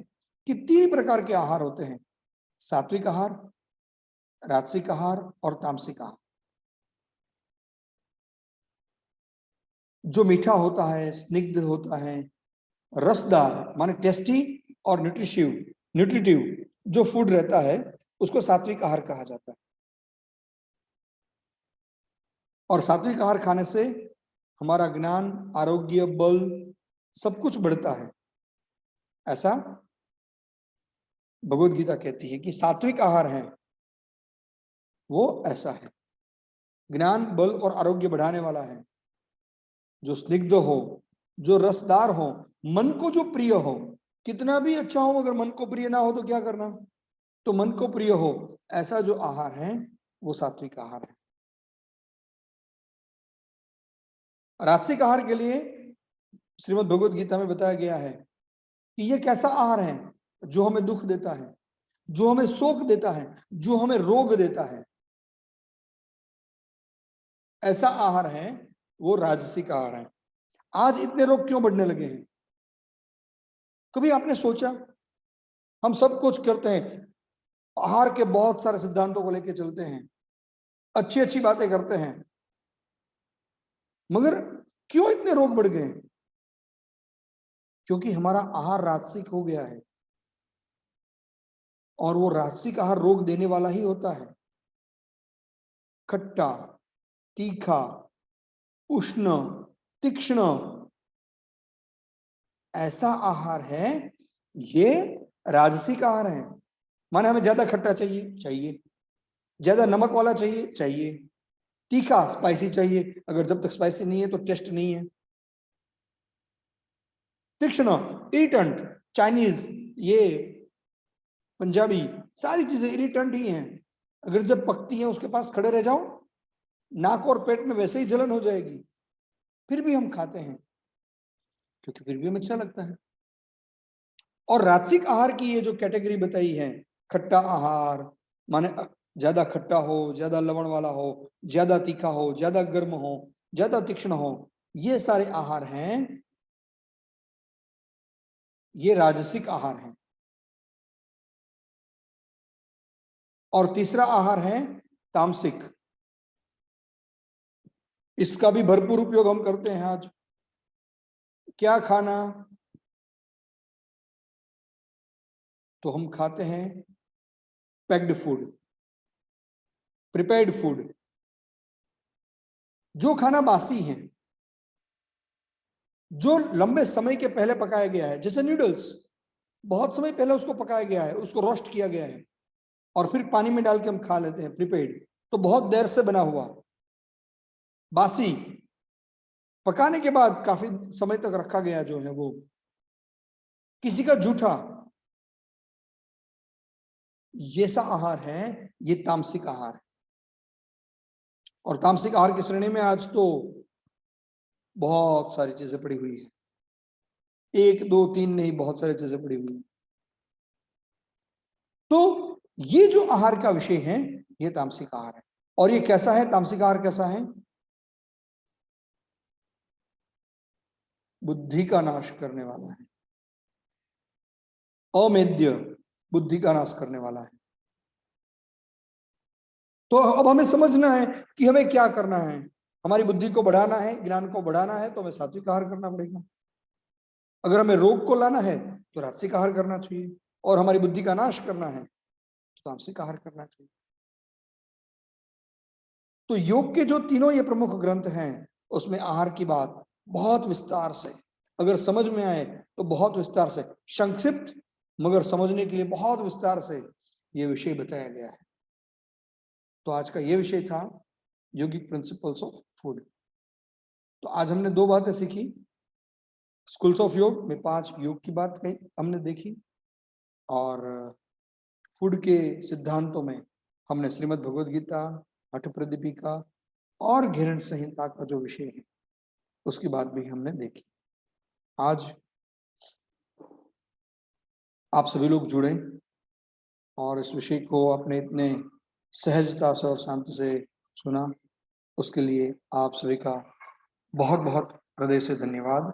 Speaker 1: कि 3 प्रकार के आहार होते हैं, सात्विक आहार, राजसिक आहार और तामसिक आहार। जो मीठा होता है, स्निग्ध होता है, रसदार माने टेस्टी और न्यूट्रिटिव जो फूड रहता है उसको सात्विक आहार कहा जाता है। और सात्विक आहार खाने से हमारा ज्ञान, आरोग्य, बल सब कुछ बढ़ता है, ऐसा भगवत गीता कहती है कि सात्विक आहार है वो ऐसा है, ज्ञान, बल और आरोग्य बढ़ाने वाला है, जो स्निग्ध हो, जो रसदार हो, मन को जो प्रिय हो। कितना भी अच्छा हो अगर मन को प्रिय ना हो तो क्या करना, तो मन को प्रिय हो, ऐसा जो आहार है वो सात्विक आहार है। राजसिक आहार के लिए श्रीमद् भगवत गीता में बताया गया है कि ये कैसा आहार है जो हमें दुख देता है, जो हमें शोक देता है, जो हमें रोग देता है, ऐसा आहार है वो राजसिक आहार है। आज इतने रोग क्यों बढ़ने लगे हैं? कभी आपने सोचा? हम सब कुछ करते हैं, आहार के बहुत सारे सिद्धांतों को लेकर चलते हैं, अच्छी अच्छी बातें करते हैं, मगर क्यों इतने रोग बढ़ गए? क्योंकि हमारा आहार राजसिक हो गया है और वो राजसिक आहार रोग देने वाला ही होता है। खट्टा, तीखा, उष्ण, तीक्ष्ण, ऐसा आहार है ये राजसिक आहार है। माने हमें ज्यादा खट्टा चाहिए, ज्यादा नमक वाला चाहिए, तीखा स्पाइसी चाहिए, अगर जब तक स्पाइसी नहीं है तो टेस्ट नहीं है। तीक्ष्ण, इरिटेंट, चाइनीज, ये पंजाबी, सारी चीजें इरिटेंट ही हैं। अगर जब पकती हैं उसके पास खड़े रह जाओ, नाक और पेट में वैसे ही जलन हो जाएगी, फिर भी हम खाते हैं क्योंकि फिर भी हमें अच्छा लगता है। और राजसिक आहार की ये जो कैटेगरी बताई है, खट्टा आहार माने ज्यादा खट्टा हो, ज्यादा लवण वाला हो, ज्यादा तीखा हो, ज्यादा गर्म हो, ज्यादा तीक्ष्ण हो, ये सारे आहार हैं, ये राजसिक आहार हैं। और तीसरा आहार है तामसिक। इसका भी भरपूर उपयोग हम करते हैं आज। क्या खाना? तो हम खाते हैं पैक्ड फूड, प्रिपेयर्ड फूड, जो खाना बासी है, जो लंबे समय के पहले पकाया गया है। जैसे नूडल्स, बहुत समय पहले उसको पकाया गया है, उसको रोस्ट किया गया है और फिर पानी में डाल के हम खा लेते हैं प्रिपेयर्ड, तो बहुत देर से बना हुआ बासी, पकाने के बाद काफी समय तक रखा गया जो है वो। किसी का जूठा, ये सा आहार है, ये तामसिक आहार है। और तामसिक आहार की श्रेणी में आज तो बहुत सारी चीजें पड़ी हुई है, 1 2 3 नहीं, बहुत सारी चीजें पड़ी हुई है। तो ये जो आहार का विषय है, ये तामसिक आहार है। और ये कैसा है? तामसिक आहार कैसा है? बुद्धि का नाश करने वाला है, अमेद्य, बुद्धि का नाश करने वाला है। तो अब हमें समझना है कि हमें क्या करना है। हमारी बुद्धि को बढ़ाना है, ज्ञान को बढ़ाना है, तो हमें सात्विक आहार करना पड़ेगा। अगर हमें रोग को लाना है तो राजसिक आहार करना चाहिए, और हमारी बुद्धि का नाश करना है तो तामसिक आहार करना चाहिए। तो योग के जो तीनों ये प्रमुख ग्रंथ हैं, उसमें आहार की बात बहुत विस्तार से, अगर समझ में आए तो बहुत विस्तार से, संक्षिप्त मगर समझने के लिए बहुत विस्तार से ये विषय बताया गया है। तो आज का ये विषय था योगिक प्रिंसिपल्स ऑफ फूड। तो आज हमने 2 बातें सीखी। स्कूल्स ऑफ योग में 5 योग की बात कही हमने देखी, और फूड के सिद्धांतों में हमने श्रीमद् भगवद गीता, हठ प्रदीपिका और घृण संहिता का जो विषय है उसकी बात भी हमने देखी। आज आप सभी लोग जुड़े और इस विषय को आपने इतने सहजता से और शांति से सुना, उसके लिए आप सभी का बहुत बहुत हृदय से धन्यवाद।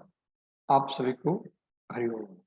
Speaker 1: आप सभी को हरि ओम।